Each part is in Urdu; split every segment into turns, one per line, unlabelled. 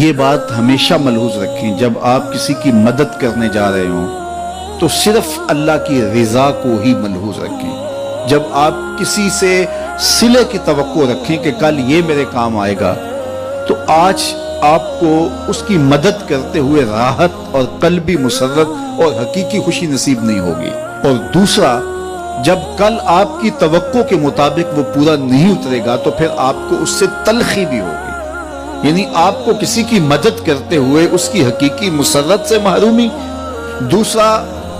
یہ بات ہمیشہ ملحوظ رکھیں، جب آپ کسی کی مدد کرنے جا رہے ہوں تو صرف اللہ کی رضا کو ہی ملحوظ رکھیں۔ جب آپ کسی سے صلے کی توقع رکھیں کہ کل یہ میرے کام آئے گا، تو آج آپ کو اس کی مدد کرتے ہوئے راحت اور قلبی مسرت اور حقیقی خوشی نصیب نہیں ہوگی۔ اور دوسرا، جب کل آپ کی توقع کے مطابق وہ پورا نہیں اترے گا تو پھر آپ کو اس سے تلخی بھی ہوگی، یعنی آپ کو کسی کی مدد کرتے ہوئے اس کی حقیقی مسرت سے محرومی، دوسرا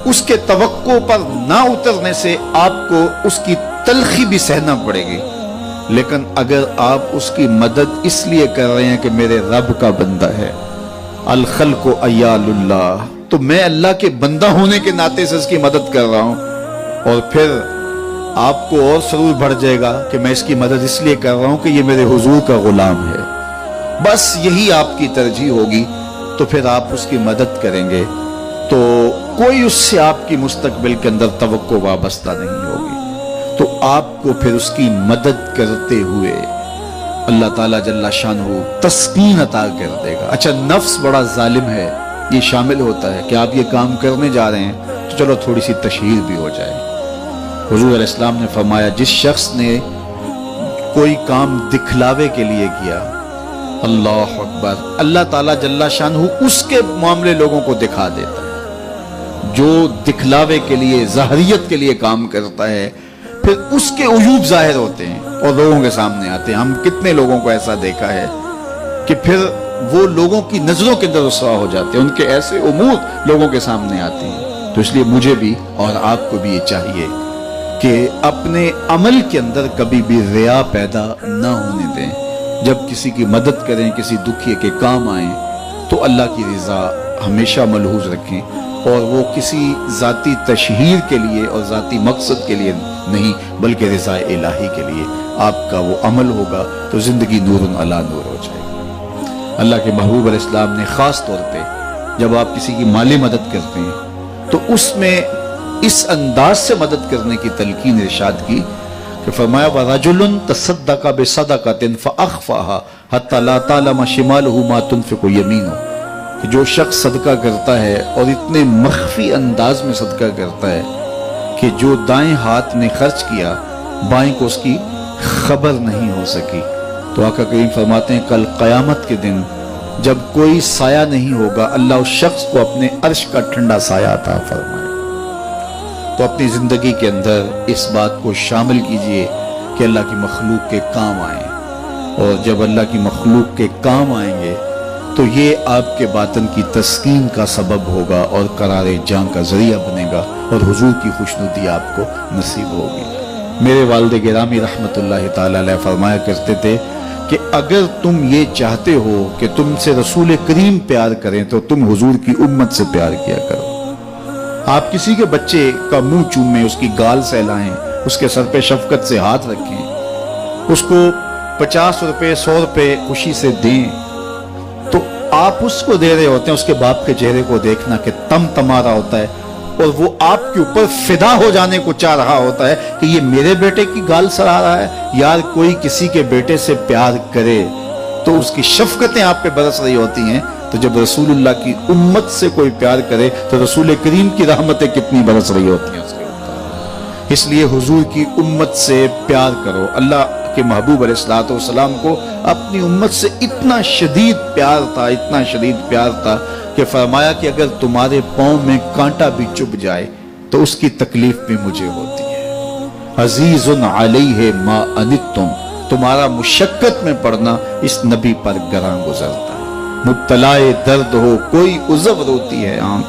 اس کے توقع پر نہ اترنے سے آپ کو اس کی تلخی بھی سہنا پڑے گی۔ لیکن اگر آپ اس کی مدد اس لیے کر رہے ہیں کہ میرے رب کا بندہ ہے، الخلق عیال اللہ، تو میں اللہ کے بندہ ہونے کے ناطے سے اس کی مدد کر رہا ہوں، اور پھر آپ کو اور سرور بڑھ جائے گا کہ میں اس کی مدد اس لیے کر رہا ہوں کہ یہ میرے حضور کا غلام ہے، بس یہی آپ کی ترجیح ہوگی، تو پھر آپ اس کی مدد کریں گے تو کوئی اس سے آپ کی مستقبل کے اندر توقع وابستہ نہیں ہوگی، تو آپ کو پھر اس کی مدد کرتے ہوئے اللہ تعالیٰ جل شانہ تسکین عطا کر دے گا۔ اچھا، نفس بڑا ظالم ہے، یہ شامل ہوتا ہے کہ آپ یہ کام کرنے جا رہے ہیں تو چلو تھوڑی سی تشہیر بھی ہو جائے۔ حضور علیہ السلام نے فرمایا، جس شخص نے کوئی کام دکھلاوے کے لیے کیا، اللہ اکبر، اللہ تعالیٰ جل شانہ اس کے معاملے لوگوں کو دکھا دیتا ہے۔ جو دکھلاوے کے لیے، ظاہریت کے لیے کام کرتا ہے، پھر اس کے عیوب ظاہر ہوتے ہیں اور لوگوں کے سامنے آتے ہیں۔ ہم کتنے لوگوں کو ایسا دیکھا ہے کہ پھر وہ لوگوں کی نظروں کے اندر رسوا ہو جاتے ہیں، ان کے ایسے امور لوگوں کے سامنے آتے ہیں۔ تو اس لیے مجھے بھی اور آپ کو بھی یہ چاہیے کہ اپنے عمل کے اندر کبھی بھی ریا پیدا نہ ہونے دیں۔ جب کسی کی مدد کریں، کسی دکھیے کے کام آئیں، تو اللہ کی رضا ہمیشہ ملحوظ رکھیں، اور وہ کسی ذاتی تشہیر کے لیے اور ذاتی مقصد کے لیے نہیں، بلکہ رضا الہی کے لیے آپ کا وہ عمل ہوگا تو زندگی نور علی نور ہو جائے گی۔ اللہ کے محبوب علیہ السلام نے خاص طور پہ جب آپ کسی کی مالی مدد کرتے ہیں تو اس میں اس انداز سے مدد کرنے کی تلقین ارشاد کی کہ فرمایا، وَرَجُلٌ تَصَدَّقَ بِصَدَقَةٍ فَأَخْفَاهَا حَتَّى لَا تَعْلَمَ شِمَالُهُ مَا تُنْفِقُ يَمِينُهُ، کہ جو شخص صدقہ کرتا ہے اور اتنے مخفی انداز میں صدقہ کرتا ہے کہ جو دائیں ہاتھ نے خرچ کیا بائیں کو اس کی خبر نہیں ہو سکی، تو آقا کریم فرماتے ہیں کل قیامت کے دن جب کوئی سایہ نہیں ہوگا، اللہ اس شخص کو اپنے عرش کا ٹھنڈا سایہ عطا فرمائے۔ تو اپنی زندگی کے اندر اس بات کو شامل کیجئے کہ اللہ کی مخلوق کے کام آئیں، اور جب اللہ کی مخلوق کے کام آئیں گے تو یہ آپ کے باطن کی تسکین کا سبب ہوگا اور قرار جان کا ذریعہ بنے گا، اور حضور کی خوشنودی آپ کو نصیب ہوگی۔ میرے والد گرامی رحمت اللہ تعالی علیہ فرمایا کرتے تھے کہ اگر تم یہ چاہتے ہو کہ تم سے رسول کریم پیار کریں تو تم حضور کی امت سے پیار کیا کرو۔ آپ کسی کے بچے کا منہ چومیں، اس کی گال سہلائیں، اس کے سر پہ شفقت سے ہاتھ رکھیں، اس کو 50 روپے 100 روپے خوشی سے دیں، تو آپ اس کو دے رہے ہوتے ہیں، اس کے باپ کے چہرے کو دیکھنا کہ تم تمہارا ہوتا ہے، اور وہ آپ کے اوپر فدا ہو جانے کو چاہ رہا ہوتا ہے کہ یہ میرے بیٹے کی گال سڑا رہا ہے۔ یار کوئی کسی کے بیٹے سے پیار کرے تو اس کی شفقتیں آپ پہ برس رہی ہوتی ہیں، تو جب رسول اللہ کی امت سے کوئی پیار کرے تو رسول کریم کی رحمتیں کتنی برس رہی ہوتی ہیں اس کے اوپر۔ اس لیے حضور کی امت سے پیار کرو۔ اللہ کے محبوب علیہ السلام کو اپنی امت سے اتنا شدید پیار تھا، اتنا شدید پیار تھا کہ فرمایا کہ اگر تمہارے پاؤں میں کانٹا بھی چبھ جائے تو اس کی تکلیف بھی مجھے ہوتی ہے۔ عزیز علیہ ما عنتم، تمہارا مشقت میں پڑنا اس نبی پر گراں گزرتا ہے۔ مبتلا درد ہو کوئی عذر روتی ہے آنکھ،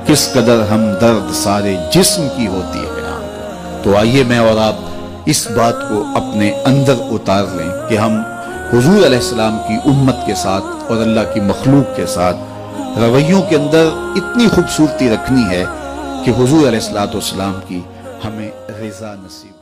کس قدر ہم درد سارے جسم کی ہوتی ہے آنکھ۔ تو آئیے میں اور آپ اس بات کو اپنے اندر اتار لیں کہ ہم حضور علیہ السلام کی امت کے ساتھ اور اللہ کی مخلوق کے ساتھ رویوں کے اندر اتنی خوبصورتی رکھنی ہے کہ حضور علیہ السلام کی ہمیں رضا نصیب